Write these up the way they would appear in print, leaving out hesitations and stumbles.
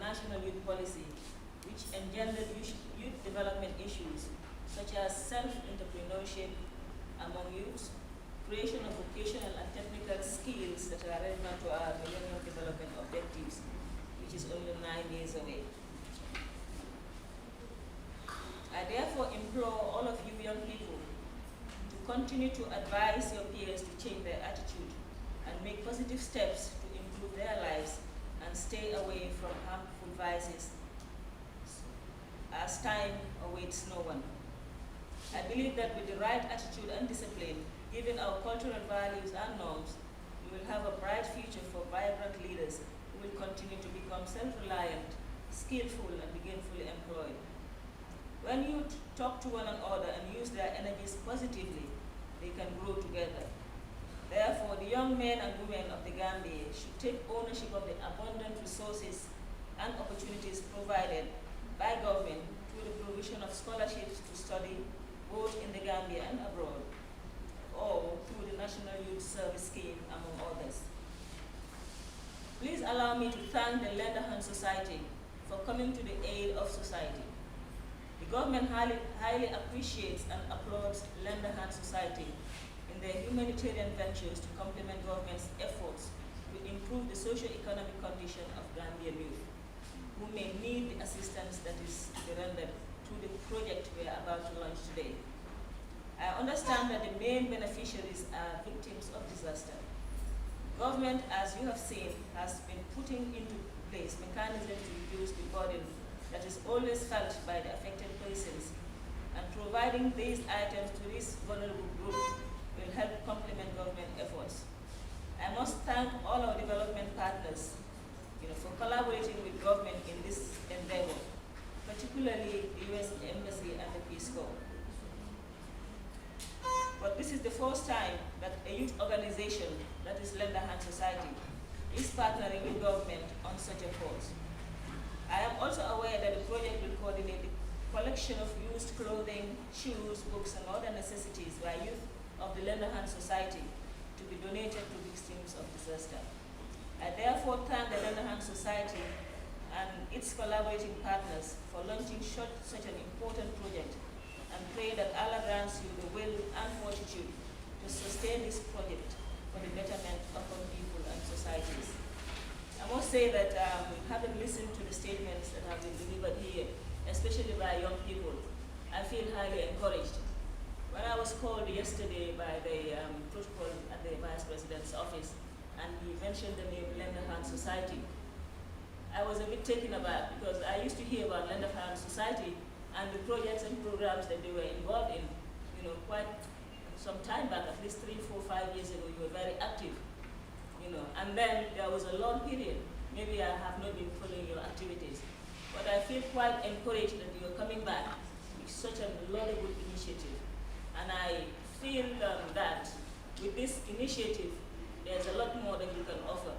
national youth policy, which engendered youth development issues such as self-entrepreneurship among youths, creation of vocational and technical skills that are relevant to our Millennium Development Objectives, which is only 9 years away. I therefore implore all of you young people to continue to advise your peers to change their attitude and make positive steps to improve their lives and stay away from harmful vices, as time awaits no one. I believe that with the right attitude and discipline, given our cultural values and norms, we will have a bright future for vibrant leaders who will continue to become self-reliant, skillful, and gainfully employed. When youth talk to one another and use their energies positively, they can grow together. Therefore, the young men and women of the Gambia should take ownership of the abundant resources and opportunities provided by government through the provision of scholarships to study both in the Gambia and abroad, or through the National Youth Service Scheme, among others. Please allow me to thank the Lend a Hand Society for coming to the aid of society. The government highly appreciates and applauds Lend a Hand Society in their humanitarian ventures to complement government's efforts to improve the socio-economic condition of Gambian youth, who may need the assistance that is rendered through the project we are about to launch today. I understand that the main beneficiaries are victims of disaster. Government, as you have seen, has been putting into place mechanisms to reduce the burden that is always felt by the affected persons, and providing these items to this vulnerable group will help complement government efforts. I must thank all our development partners for collaborating with government in this endeavor, particularly the U.S. Embassy and the Peace Corps. But this is the first time that a youth organization, that is Lend a Hand Society, is partnering with government on such a cause. I am also aware that the project will coordinate the collection of used clothing, shoes, books, and other necessities by youth of the Lend a Hand Society to be donated to victims of disaster. I therefore thank the Lend a Hand Society and its collaborating partners for launching such an important project, and pray that Allah grants you the will and fortitude to sustain this project for the betterment of our people and societies. I must say that having listened to the statements that have been delivered here, especially by young people, I feel highly encouraged. When I was called yesterday by the protocol at the Vice President's office, and he mentioned the name Lend a Hand Society, I was a bit taken aback, because I used to hear about Lend a Hand Society and the projects and programs that they were involved in, quite some time back, at least 3, 4, 5 years ago. You were very active, and then there was a long period. Maybe I have not been following your activities, but I feel quite encouraged that you are coming back with such a laudable initiative. And I feel that with this initiative, there's a lot more that you can offer.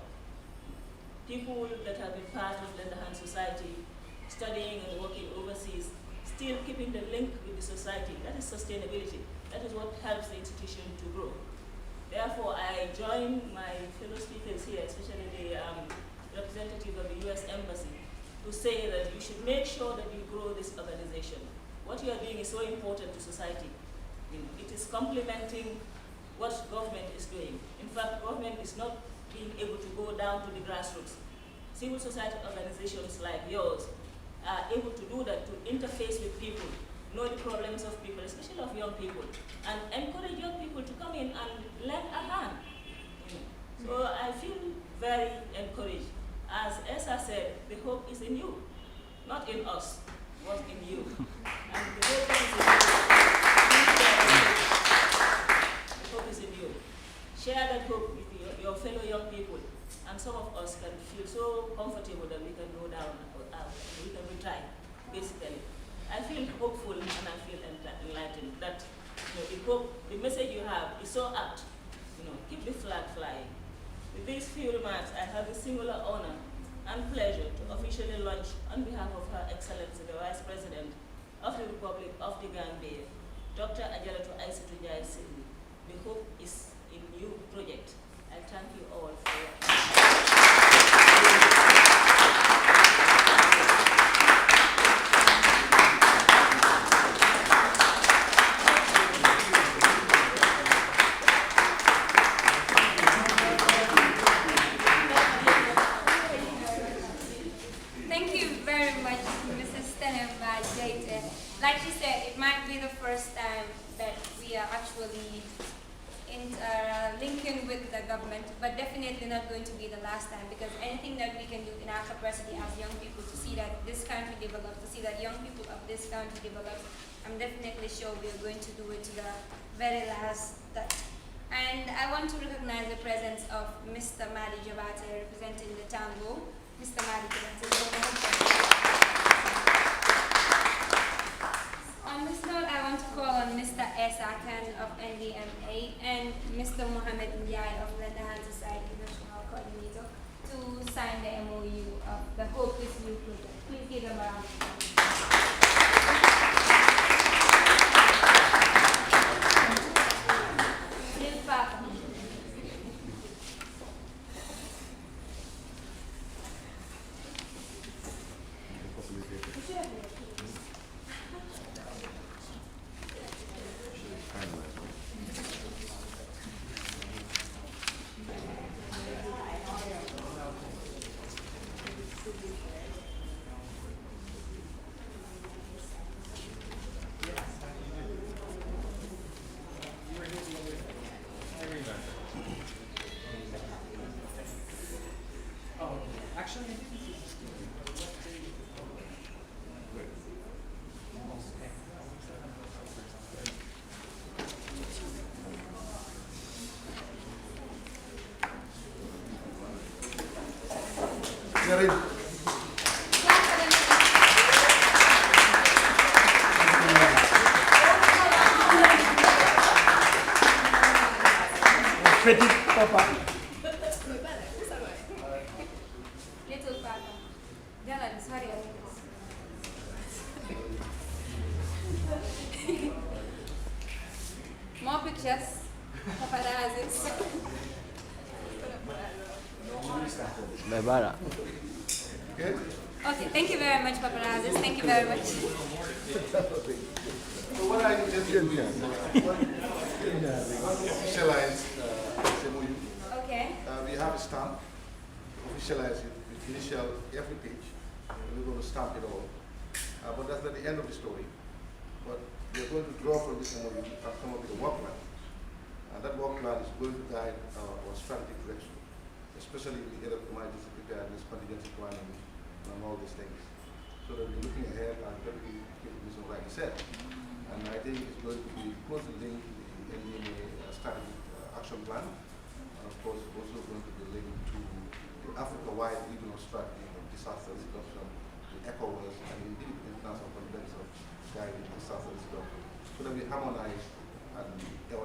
People that have been part of Lend a Hand Society, studying and working overseas, still keeping the link with the society. That is sustainability. That is what helps the institution to grow. Therefore, I join my fellow speakers here, especially the representative of the U.S. Embassy, to say that you should make sure that you grow this organization. What you are doing is so important to society. It is complementing what government is doing. In fact, government is not being able to go down to the grassroots. Civil society organizations like yours are able to do that, to interface with people, know the problems of people, especially of young people, and encourage young people to come in and lend a hand. So I feel very encouraged. As Esa said, the hope is in you, not in us, but in you. And the hope is in you. The hope is in you. Share that hope with your fellow young people, and some of us can feel so comfortable that we can go down or out, we can retire, basically. I feel hopeful and I feel enlightened that the message you have is so apt. Keep the flag flying. With these few remarks, I have the singular honor and pleasure to officially launch, on behalf of Her Excellency, the Vice President of the Republic of the Gambia, Dr. Ajaratu Aissatou Njie Sirri, the Hope is in You project. I thank you all for your working with the government, but definitely not going to be the last time, because anything that we can do in our capacity as young people to see that this country develops, to see that young people of this country develops, I'm definitely sure we are going to do it to the very last touch. And I want to recognize the presence of Mr. Madi Jabate representing the Tango. Mr. Madi Jabate. On this note, I want to call on Mr. Esa Khan of NDMA and Mr. Mohammed Ndiaye of Lendahan Society National Coordinator to sign the MOU of the Hope Is You project. Please give them a round of applause. Lil Papa. Ready? Petit papa. Little Papa. Jalan, sorry. More pictures. Paparazzis. Okay? Okay, thank you very much, paparazzis. Thank you very much. So what I just did here, officialize MOU. Okay. We have a stamp, officialize it with initial every page. We're going to stamp it all. But that's not the end of the story. But we're going to draw from this MOU and come up with a work plan. And that work plan is going to guide our strategic direction, especially in the area of emergency preparedness, contingency planning, and all these things. So that we're looking ahead and everything Mr. Rightly said. And I think it's going to be closely linked to the NDMA strategic action plan. And of course, also going to be linked to the Africa-wide regional strategy of disaster reduction, the ECOWAS, and indeed the International Conference of Guiding Disaster Reduction, so that we harmonize our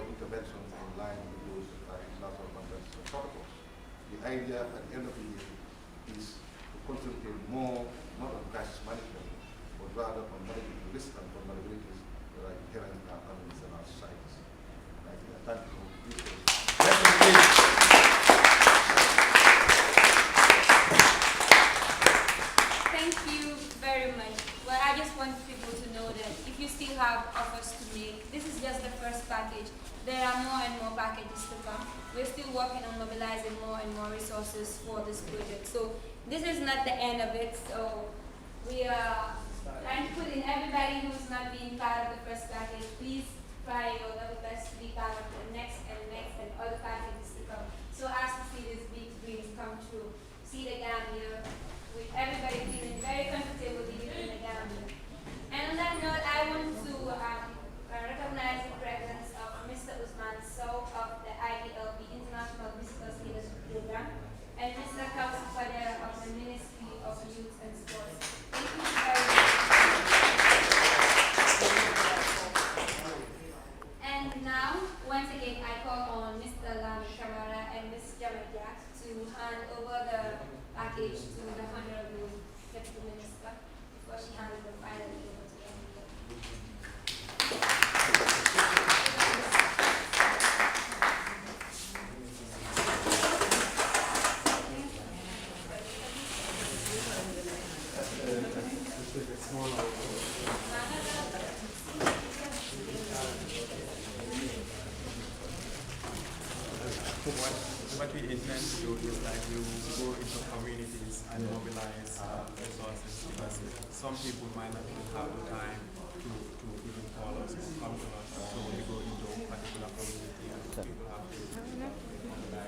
interventions in line with those international conference protocols. The idea at the end of the day is to concentrate more, not on crisis management, but rather on managing the risks and vulnerabilities that are inherent in our economies and our societies. Thank you. Thank you very much. Well, I just want people to know that if you still have offers to make, this is just the first package. There are more and more packages to come. We're still working on mobilizing more and more resources for this project. So this is not the end of it. So we are trying to put in everybody who's not being part of the first package. Please try your level best to be part of the next and other packages to come. So as to see these big dreams come true. See the Gambia with everybody feeling very comfortable living in the Gambia. And on that note, I want to recognize the presence of Mr. Usman Sow of the IDLB International Visitors Leadership Program and Mr. Kausi Padera of the Ministry of Youth and Sports. Thank you very much. And now, once again, I call on Mr. Lami Kamara and Ms. Jamadia to hand over the package to the Honorable Deputy Minister before she hands the final over to the What we intend to do is like you go into communities and mobilize resources, because some people might not even have the time to even call us or come to us. So we go into a particular community and people have to mobilize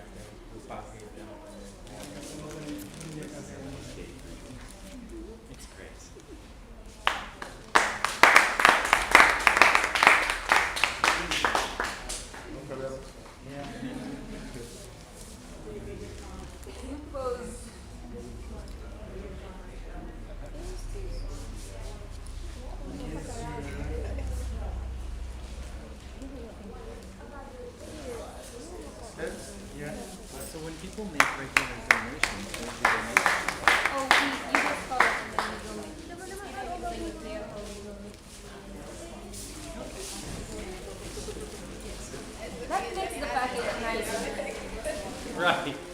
Yeah. So when people make regular donations, where do they make it? Oh, you just call it and then you go in. Then you clear all you go in. That makes the package nicer. Right.